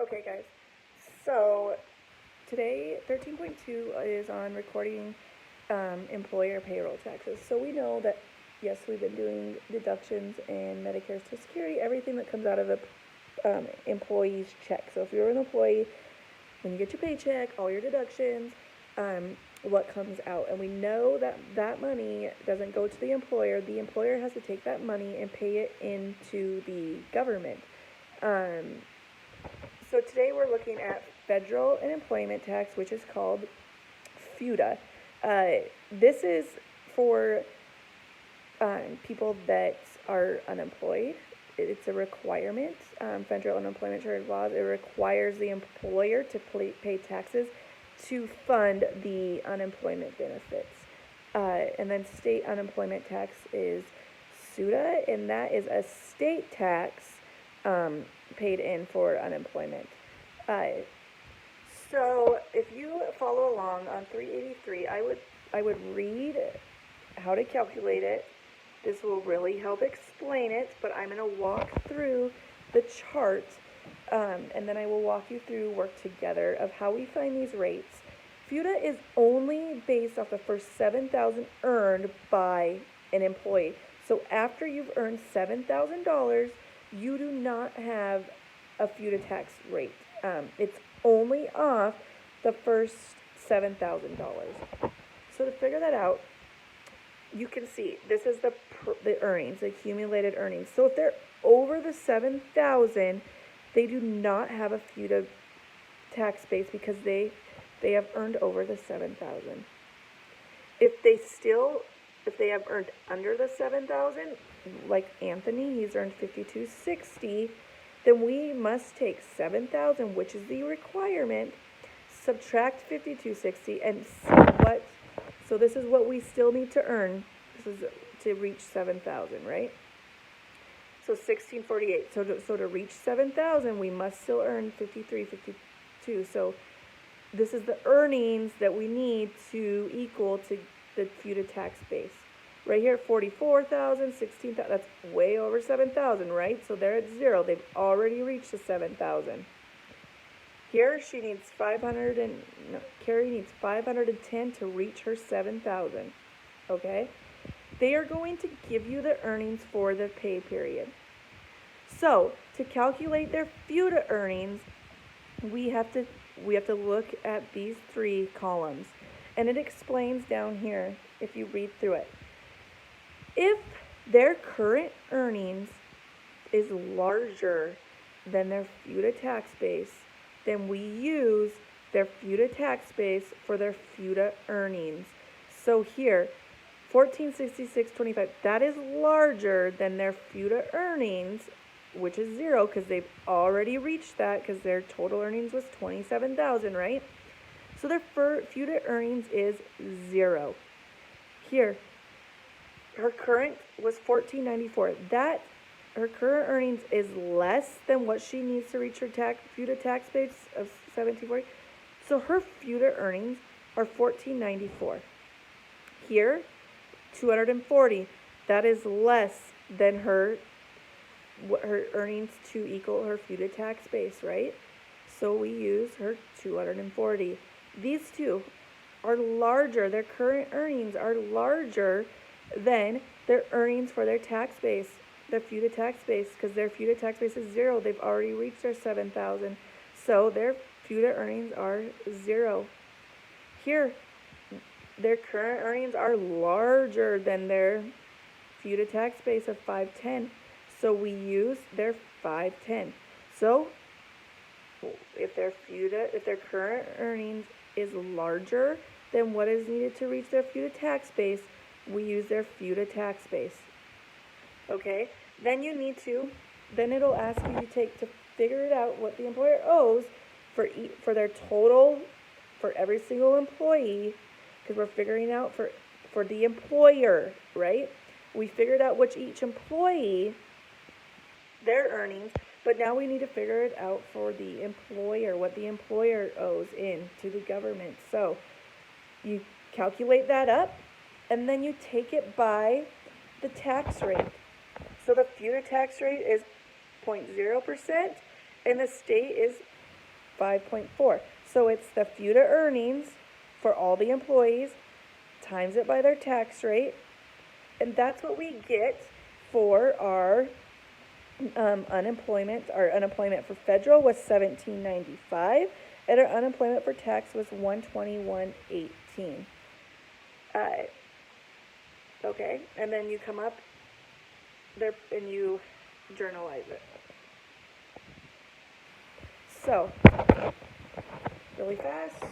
Okay, guys. So today, 13.2 is on recording employer payroll taxes. So we know that, yes, we've been doing deductions and Medicare, Social Security, everything that comes out of a employee's check. So if you're an employee, when you get your paycheck, all your deductions, what comes out. And we know that that money doesn't go to the employer. The employer has to take that money and pay it into the government. So today we're looking at federal unemployment tax, which is called FUTA. This is for people that are unemployed. It's a requirement. Federal unemployment tax laws, it requires the employer to pay taxes to fund the unemployment benefits. And then state unemployment tax is SUTA, and that is a state tax paid in for unemployment. So if you follow along on 383, I would read how to calculate it. This will really help explain it, but I'm going to walk through the chart, and then I will walk you through work together of how we find these rates. FUTA is only based off the first $7,000 earned by an employee. So after you've earned $7,000, you do not have a FUTA tax rate. It's only off the first $7,000. So to figure that out, you can see this is the earnings, the accumulated earnings. So if they're over the 7,000, they do not have a FUTA tax base because they have earned over the 7,000. If they have earned under the 7,000, like Anthony, he's earned 5,260, then we must take 7,000, which is the requirement, subtract 5,260, and see what. So this is what we still need to earn. This is to reach 7,000, right? So 1648. So to reach 7,000, we must still earn 5352. So this is the earnings that we need to equal to the FUTA tax base. Right here, 44,000, 16,000, that's way over 7,000, right? So they're at zero. They've already reached the 7,000. Here, Carrie needs 510 to reach her 7,000, okay? They are going to give you the earnings for the pay period. So, to calculate their FUTA earnings, we have to look at these three columns. And it explains down here, if you read through it. If their current earnings is larger than their FUTA tax base, then we use their FUTA tax base for their FUTA earnings. So here, 1466.25, that is larger than their FUTA earnings, which is zero because they've already reached that because their total earnings was 27,000, right? So their FUTA earnings is zero. Here, her current was 1494. Her current earnings is less than what she needs to reach her FUTA tax base of 1740. So her FUTA earnings are 1494. Here, 240. That is less than her earnings to equal her FUTA tax base, right? So we use her 240. These two are larger. Their current earnings are larger than their earnings for their tax base, their FUTA tax base, because their FUTA tax base is zero. They've already reached their 7,000. So their FUTA earnings are zero. Here, their current earnings are larger than their FUTA tax base of 510. So we use their 510. So if their current earnings is larger than what is needed to reach their FUTA tax base, we use their FUTA tax base. Okay? Then it'll ask you to figure it out what the employer owes for their total for every single employee, because we're figuring out for the employer, right? We figured out which each employee, their earnings, but now we need to figure it out for the employer, what the employer owes in to the government. So you calculate that up, and then you take it by the tax rate. So the FUTA tax rate is 0.0%, and the state is 5.4. So it's the FUTA earnings for all the employees, times it by their tax rate, and that's what we get for our unemployment. Our unemployment for federal was $17.95, and our unemployment for tax was $121.18. Okay, and then you come up there and you journalize it. So, really fast,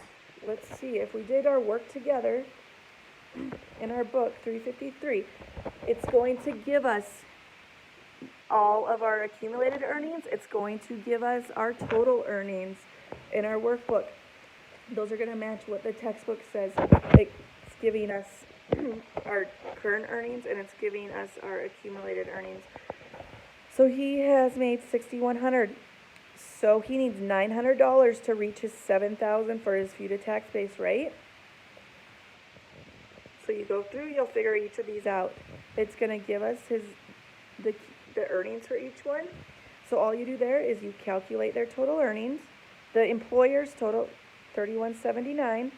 let's see if we did our work together in our book 353. It's going to give us all of our accumulated earnings. It's going to give us our total earnings in our workbook. Those are going to match what the textbook says. It's giving us our current earnings, and it's giving us our accumulated earnings. So he has made $6,100. So he needs $900 to reach his $7,000 for his FUTA tax base, right? So you go through, you'll figure each of these out. It's going to give us the earnings for each one. So all you do there is you calculate their total earnings. The employer's total, $31.79.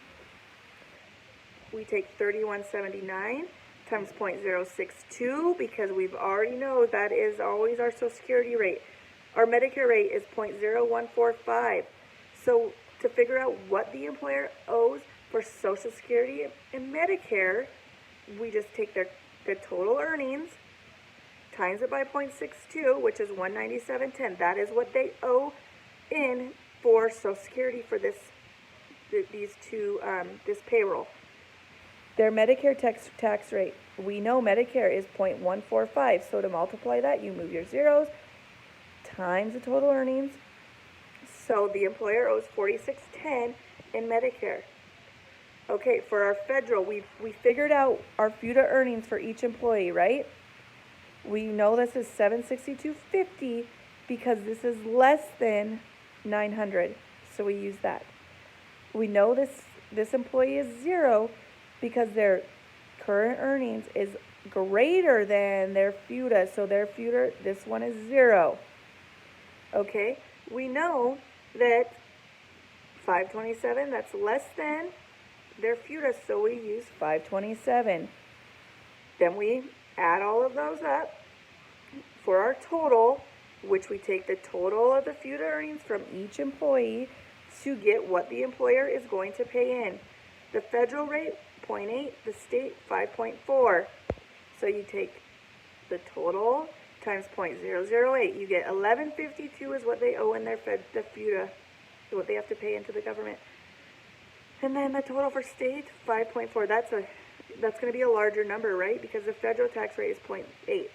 We take $31.79 times 0.062 because we've already know that is always our Social Security rate. Our Medicare rate is 0.0145. So to figure out what the employer owes for Social Security and Medicare, we just take their total earnings, times it by 0.62, which is $197.10. That is what they owe in for Social Security for this payroll. Their Medicare tax rate, we know Medicare is 0.145. So to multiply that, you move your zeros, times the total earnings. So the employer owes $46.10 in Medicare. Okay, for our federal, we figured out our FUTA earnings for each employee, right? We know this is $762.50 because this is less than $900. So we use that. We know this employee is zero because their current earnings is greater than their FUTA. So their FUTA, this one is zero. Okay, we know that 527, that's less than their FUTA, so we use 527. Then we add all of those up for our total, which we take the total of the FUTA earnings from each employee to get what the employer is going to pay in. The federal rate, 0.8, the state, 5.4. So you take the total times 0.008. You get $11.52 is what they owe in their the FUTA, what they have to pay into the government. And then the total for state, 5.4. That's going to be a larger number, right? Because the federal tax rate is 0.8.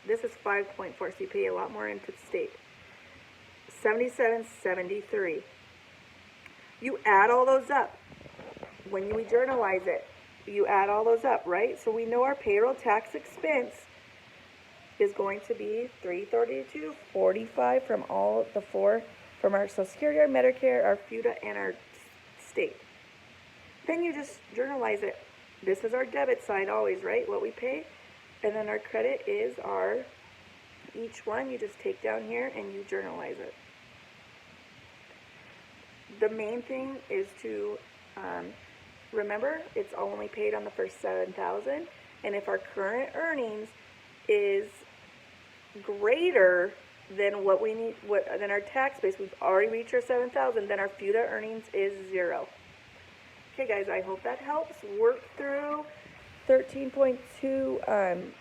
This is 5.4, so you pay a lot more into the state. $77.73. You add all those up. When we journalize it, you add all those up, right? So we know our payroll tax expense is going to be $332.45 from all the four, from our Social Security, our Medicare, our FUTA, and our state. Then you just journalize it. This is our debit side always, right? What we pay. And then our credit is each one you just take down here and you journalize it. The main thing is to remember it's only paid on the first $7,000, and if our current earnings is greater than what we need, than our tax base, we've already reached our $7,000, then our FUTA earnings is zero. Okay, guys, I hope that helps. Work through 13.2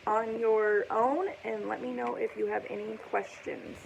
on your own, and let me know if you have any questions.